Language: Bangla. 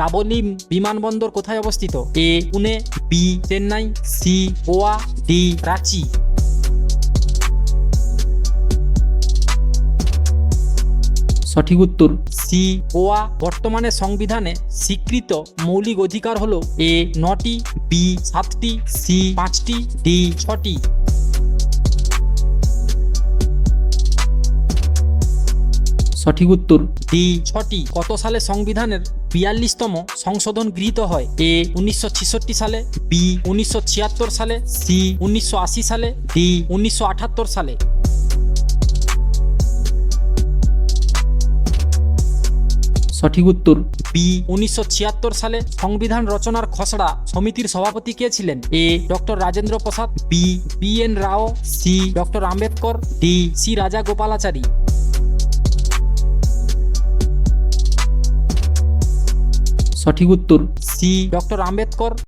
ডাবলিম বিমানবন্দর কোথায় অবস্থিত? A Pune, B Chennai, C Goa, D Ranchi. সঠিক উত্তর সি গোয়া। বর্তমানে সংবিধানে স্বীকৃত মৌলিক অধিকার হলো এ 9টি, বি 7টি, সি 5টি, ডি 6টি। সঠিক উত্তর ডি 6টি। কত সালে সংবিধানের 42তম সংশোধন গৃহীত হয়? এ 1966 সালে, বি 1976 সালে, সি 1980 সালে, ডি 1978 সালে। সঠিক উত্তর বি 1976 সালে। সংবিধান রচনার খসড়া সমিতির সভাপতি কে ছিলেন? A doctor Rajendra Prasad, B BN Rao, C doctor Ambedkar, D C Rajagopalachari. সঠিক উত্তর সি ডক্টর আম্বেদকর।